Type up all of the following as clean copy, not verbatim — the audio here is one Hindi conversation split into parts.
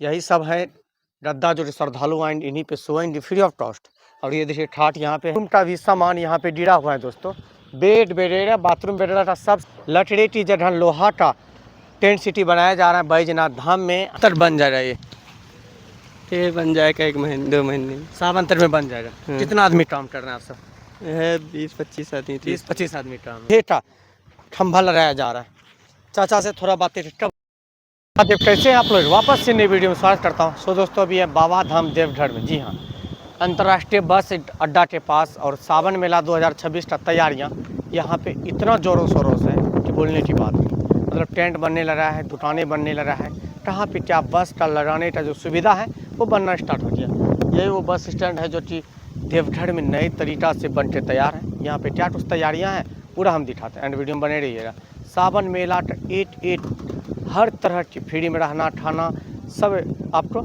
यही सब है गद्दा जो श्रद्धालु आएंगे इन्हीं पे सोएंगे फ्री ऑफ कॉस्ट। और ये देखिए ठाट यहाँ पे उनका भी सामान यहाँ पे गिरा हुआ है दोस्तों, बेड बेडेरा बाथरूम बेडेरा का सब लटरेटी जगह लोहा का टेंट सिटी बनाया जा रहा है बैजनाथ धाम में। अंतर बन जाएगा ये बन जाएगा 1 महीने 2 महीने सावंतर में बन जाएगा। कितना आदमी काम कर रहे हैं आप सब? है 20-25 आदमी 20-25 आदमी काम। ये खंभा लगाया जा रहा है। चाचा से थोड़ा बातें कैसे हैं आप लोग? वापस से नई वीडियो में स्वागत करता हूं। सो दोस्तों अभी है बाबा धाम देवघर में, जी हाँ, अंतर्राष्ट्रीय बस अड्डा के पास। और सावन मेला 2026 का तैयारियां यहाँ पे इतना ज़ोरों शोरों से कि बोलने की बात नहीं। मतलब टेंट बनने लगा है, दुकानें बनने लगा है, कहाँ पे क्या बस का लगाने का जो सुविधा है वो बनना स्टार्ट हो गया। यही वो बस स्टैंड है जो कि देवघर में नए तरीक़ा से बन के तैयार है। यहाँ पे क्या कुछ तैयारियाँ हैं पूरा हम दिखाते हैं, एंड वीडियो में बने रहिएगा। सावन मेला का 8 हर तरह की फ्री में रहना खाना सब आपको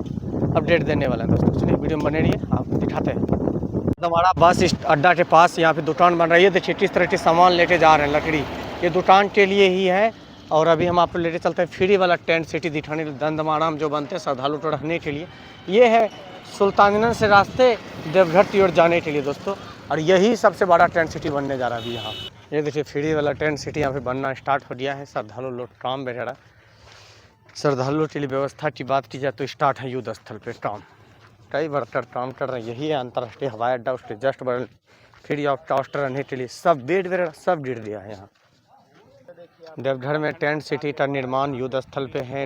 अपडेट देने वाला है दोस्तों। चलिए वीडियो में बने रहिए, आप दिखाते हैं। तो हमारा बस अड्डा के पास यहाँ पे दुकान बन रही है। देखिए किस तरह के सामान लेके जा रहे हैं। लकड़ी ये दुकान के लिए ही है। और अभी हम आपको लेके चलते हैं फ्री वाला टेंट सिटी दिखाने, दंदमाड़ा में जो बनते हैं श्रद्धालु को रहने के लिए। ये है सुल्तानगंज से रास्ते देवघर की ओर जाने के लिए दोस्तों। और यही सबसे बड़ा टेंट सिटी बनने जा रहा है अभी यहाँ। ये देखिए फ्री वाला टेंट सिटी यहाँ पे बनना स्टार्ट हो गया है। श्रद्धालु लोग काम बैठ रहा। श्रद्धालुओं के लिए व्यवस्था की बात की जाए तो स्टार्ट है युद्ध स्थल पे काम। कई वर्कर काम कर रहे हैं। यही है अंतर्राष्ट्रीय हवाई अड्डा, उसके जस्ट बगल फ्री ऑफ कॉस्ट रहने के लिए सब बेड वगैरह सब गिर दिया है यहाँ। देवघर में टेंट सिटी का निर्माण युद्ध स्थल पे है।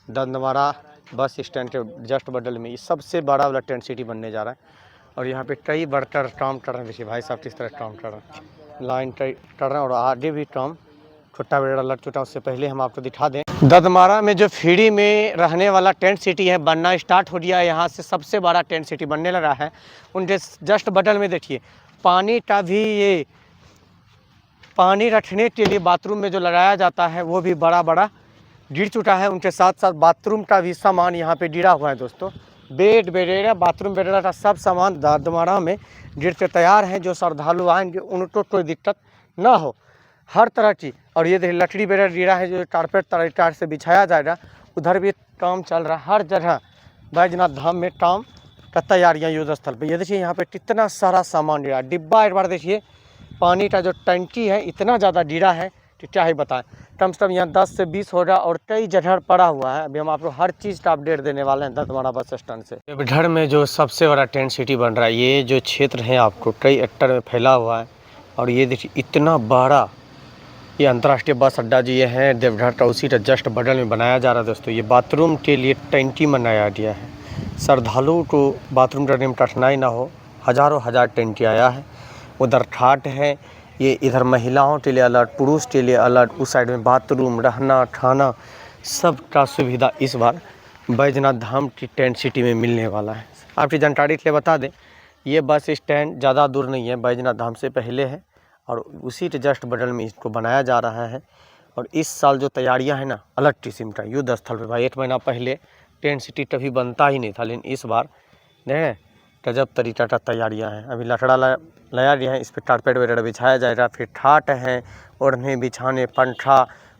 दंदमाड़ा बस स्टैंड के जस्ट बगल में ये सबसे बड़ा वाला टेंट सिटी बनने जा रहा है। और यहाँ पे कई वर्कर काम कर रहे हैं। देखिए भाई साहब किस तरह काम कर रहे हैं, लाइन कर रहे हैं। और आगे भी काम छोटा बड़ा लग चुका। उससे पहले हम आपको दिखा दें, दंदमाड़ा में जो फ्री में रहने वाला टेंट सिटी है बनना स्टार्ट हो गया है। यहाँ से सबसे बड़ा टेंट सिटी बनने लगा है। उनके जस्ट बगल में देखिए पानी का भी, ये पानी रखने के लिए बाथरूम में जो लगाया जाता है वो भी बड़ा बड़ा गिर चुका है। उनके साथ साथ बाथरूम का भी सामान यहाँ पे गिरा हुआ है दोस्तों। बेड बेडेरा बाथरूम बेडेरा का सब सामान दंदमाड़ा में गिर के तैयार है। जो श्रद्धालु आएंगे उनको कोई दिक्कत ना हो, हर तरह की। और ये देखिए लकड़ी बेड़ा गिरा है जो कारपेट तरीका से बिछाया जाएगा। उधर भी काम चल रहा है। हर जगह बैजनाथ धाम में काम का तैयारियाँ युद्ध स्थल पे। ये देखिए यहाँ पे कितना सारा सामान गिरा। डिब्बा एक बार देखिए, पानी का जो टंकी है इतना ज़्यादा गिरा है कि क्या ही बताएं। कम से कम यहाँ 10 से 20 होगा और कई जगह पड़ा हुआ है। अभी हम आपको हर चीज़ का अपडेट देने वाले हैं दंदमाड़ा बस स्टैंड से। देवघर में जो सबसे बड़ा टेंट सिटी बन रहा है, ये जो क्षेत्र है आपको कई एक्टर में फैला हुआ है। और ये देखिए इतना बड़ा ये अंतर्राष्ट्रीय बस अड्डा जो ये है देवघर का, उसी का जस्ट बगल में बनाया जा रहा है दोस्तों। ये बाथरूम के लिए टंकी बनाया गया है। श्रद्धालुओं को बाथरूम करने में कठिनाई ना हो, हज़ारों हज़ार टंकी आया है। उधर ठाट है, ये इधर महिलाओं के लिए अलग, पुरुष के लिए अलग। उस साइड में बाथरूम रहना खाना सब का सुविधा इस बार बैजनाथ धाम की टेंट सिटी में मिलने वाला है। आपकी जानकारी के लिए बता दें, ये बस स्टैंड ज़्यादा दूर नहीं है, बैजनाथ धाम से पहले है। और उसी के जस्ट बगल में इसको बनाया जा रहा है। और इस साल जो तैयारियां हैं ना अलग किस्म का युद्ध स्थल पे। भाई 1 महीना पहले टेंट सिटी कभी बनता ही नहीं था, लेकिन इस बार देखें गजब तरीका का तैयारियां हैं। अभी लकड़ा लाया गया है, इस पर कारपेट वगैरह बिछाया जाएगा। फिर ठाट है, ओढ़ने बिछाने पंखा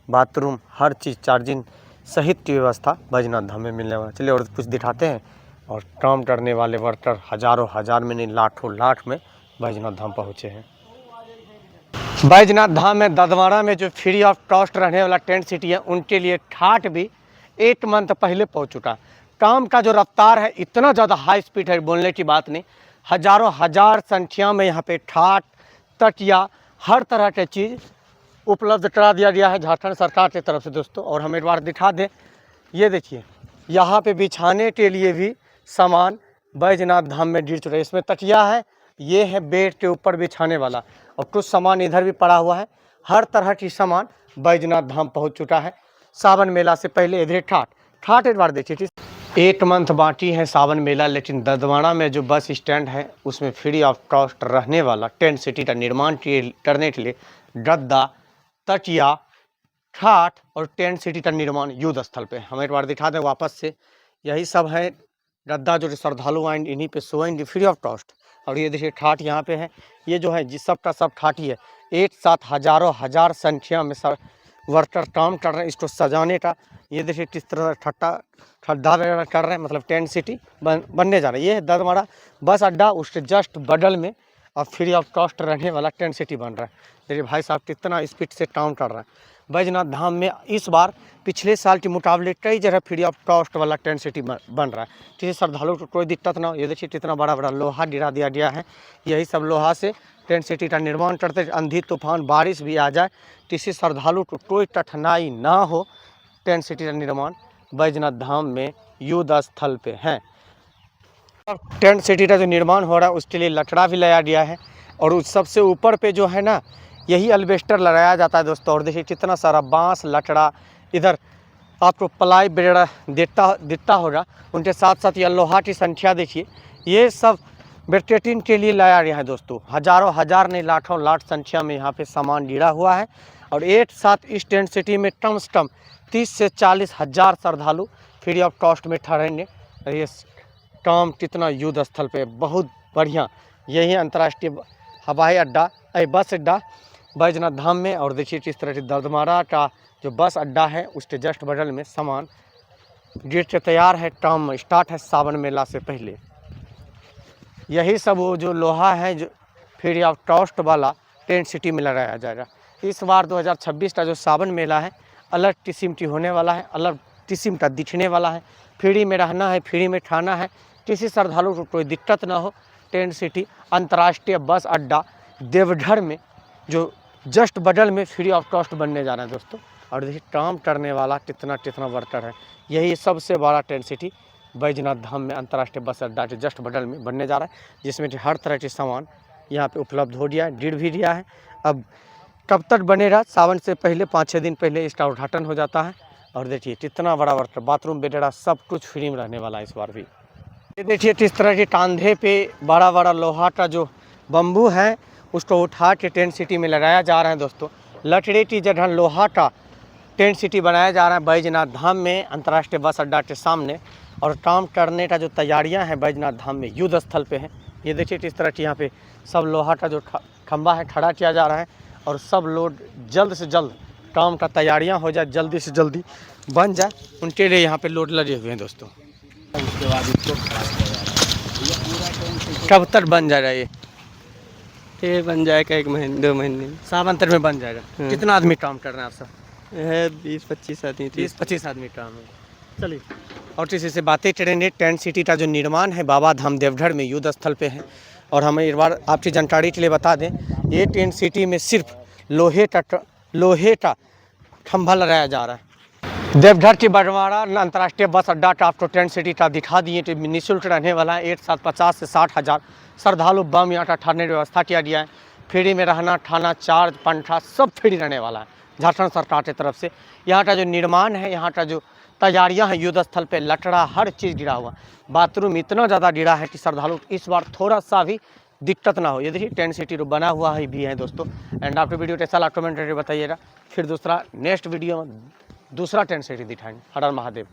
बाथरूम हर चीज़ चार्जिंग सहित की व्यवस्था बैजनाथ धाम में मिलने वाला। चलिए और कुछ दिखाते हैं। और काम करने वाले वर्कर हज़ारों हज़ार में नहीं लाखों लाख में बैजनाथ धाम पहुँचे हैं। बैजनाथ धाम में दंदमाड़ा में जो फ्री ऑफ कॉस्ट रहने वाला टेंट सिटी है उनके लिए ठाट भी 8 मंथ पहले पहुंच चुका। काम का जो रफ्तार है इतना ज़्यादा हाई स्पीड है, बोलने की बात नहीं। हज़ारों हज़ार संख्या में यहाँ पे ठाट तकिया हर तरह के चीज़ उपलब्ध करा दिया गया है झारखंड सरकार की तरफ से दोस्तों। और हम एक बार दिखा दें, ये देखिए यहाँ पे बिछाने के लिए भी सामान बैजनाथ धाम में गिर चुका है। इसमें तकिया है, ये है बेड के ऊपर बिछाने वाला। और कुछ सामान इधर भी पड़ा हुआ है। हर तरह की सामान बैजनाथ धाम पहुंच चुका है। सावन मेला से पहले इधर ठाट एक बार देखिए। 8 मंथ बाकी है सावन मेला, लेकिन दंदमाड़ा में जो बस स्टैंड है उसमें फ्री ऑफ कॉस्ट रहने वाला टेंट सिटी का निर्माण करने के लिए गद्दा तकिया ठाट और टेंट सिटी का निर्माण युद्ध स्थल पे। हम एक बार दिखा दें वापस से, यही सब है गद्दा जो श्रद्धालु आएंगे इन्हीं पे सोएंगे फ्री ऑफ कॉस्ट। और ये देखिए ठाट यहाँ पे है, ये जो है जिस सब का सब ठाट ही है। एक साथ हज़ारों हज़ार संख्या में सब वर्कर काम कर रहे हैं इसको सजाने का। ये देखिए किस तरह खड्डा वगैरह कर रहे हैं, मतलब टेंट सिटी बनने जा रहा है। ये है दरमाड़ा बस अड्डा, उसके जस्ट बगल में अब फ्री ऑफ कॉस्ट रहने वाला टेंट सिटी बन रहा है। देखिए भाई साहब कितना स्पीड से काम कर रहा है। बैजनाथ धाम में इस बार पिछले साल के मुकाबले कई जगह फ्री ऑफ कॉस्ट वाला टेंट सिटी बन रहा है, किसी श्रद्धालु को कोई दिक्कत ना हो। ये देखिए कितना बड़ा बड़ा लोहा गिरा दिया गया है। यही सब लोहा से टेंट सिटी का निर्माण करते, आंधी तूफान बारिश भी आ जाए किसी श्रद्धालु को कोई कठिनाई ना हो। टेंट सिटी का निर्माण बैजनाथ धाम में युद्ध स्थल पे है। टेंट सिटी का जो निर्माण हो रहा है उसके लिए लकड़ा भी लगाया गया है, और उस सबसे ऊपर पे जो है ना, यही अल्बेस्टर लगाया जाता है दोस्तों। और देखिए कितना सारा बांस लकड़ा, इधर आपको प्लाई वगैरह दिखता होगा, उनके साथ साथ यह लोहा की संख्या देखिए। ये सब बेटेटिन के लिए लाया गया है दोस्तों। हज़ारों हजार नहीं लाखों लाख संख्या में यहाँ पे सामान गिरा हुआ है। और एक साथ इस टेंट सिटी में कम से कम 30 से 40 हज़ार श्रद्धालु फ्री ऑफ कॉस्ट में ठहरेंगे। ये काम कितना युद्ध स्थल पे बहुत बढ़िया। यही अंतर्राष्ट्रीय हवाई अड्डा बस अड्डा बैजनाथ धाम में। और देखिए किस तरह से दरमाड़ा का जो बस अड्डा है उसके जस्ट बगल में सामान गेट से तैयार है, काम स्टार्ट है सावन मेला से पहले। यही सब वो जो लोहा है जो फ्री ऑफ कॉस्ट वाला टेंट सिटी में लगाया जाएगा। इस बार 2026 का जो सावन मेला है अलग किस्म की होने वाला है, अलग किस्म का दिखने वाला है। फ्री में रहना है, फ्री में खाना है, किसी श्रद्धालु को कोई दिक्कत ना हो। टेंट सिटी अंतर्राष्ट्रीय बस अड्डा देवघर में जो जस्ट बगल में फ्री ऑफ कॉस्ट बनने जा रहा है दोस्तों। और देखिए काम करने वाला कितना वर्कर है। यही सबसे बड़ा टेंट सिटी बैजनाथ धाम में अंतर्राष्ट्रीय बस अड्डा के जस्ट बगल में बनने जा रहा है, जिसमें कि हर तरह के सामान यहाँ पे उपलब्ध हो गया है, गिर भी दिया है। अब कब तक बनेगा, सावन से पहले 5-6 दिन पहले इसका उद्घाटन हो जाता है। और देखिए कितना बड़ा वर्कर, बाथरूम वगैरह सब कुछ फ्री में रहने वाला है इस बार भी। ये देखिए किस तरह के कांधे पे बड़ा बड़ा लोहा का जो बम्बू है उसको उठा के टेंट सिटी में लगाया जा रहा है दोस्तों। लकड़ी की जगह लोहा का टेंट सिटी बनाया जा रहा है बैजनाथ धाम में अंतर्राष्ट्रीय बस अड्डा के सामने। और काम करने का जो तैयारियां हैं बैजनाथ धाम में युद्ध स्थल पे हैं। ये देखिए किस तरह की यहाँ पे सब लोहा का जो खंबा है खड़ा किया जा रहा है, और सब लोग जल्द से जल्द काम का तैयारियां हो जाए, जल्दी से जल्दी बन जाए, उनके लिए यहाँ पे लोड लगे हुए हैं दोस्तों। उसके बाद इसको खड़ा किया जा रहा है। ये पूरा टेंट कब तक बन जाएगा ये बन जाएगा 1 महीने 2 महीने में। सावन तक में बन जाएगा। कितना आदमी काम कर रहे हैं आप सब? है 20-25 आदमी। 20-25 आदमी काम है। चलिए और किसी से बातें करेंगे। टेंट सिटी का जो निर्माण है बाबा धाम देवघर में युद्ध स्थल पे है। और हमें एक बार आपकी जानकारी के लिए बता दें, ये टेंट सिटी में सिर्फ लोहे का खंभा लगाया जा रहा है। देवघर की बरवाड़ा अंतर्राष्ट्रीय बस अड्डा का आपको टेंट सिटी का दिखा दिए तो निःशुल्क रहने वाला है। एक साथ 50 से 60 हज़ार श्रद्धालु बम यहाँ का ठहरने की व्यवस्था किया गया है। फ्री में रहना, खाना, चार्ज, पंखा सब फ्री रहने वाला है झारखंड सरकार की तरफ से। यहाँ का जो निर्माण है, यहाँ का जो तैयारियां हैं युद्ध स्थल पे, लकड़ा हर चीज़ गिरा हुआ। बाथरूम इतना ज़्यादा गिरा है कि श्रद्धालु इस बार थोड़ा सा भी दिक्कत ना हो। ये देखिए टेंट सिटी बना हुआ है भी है दोस्तों। एंड आपको वीडियो कैसा लगा कमेंट करके बताइएगा। फिर नेक्स्ट वीडियो में दूसरा टेंट सिटी दिखाएंगे। हर हर महादेव।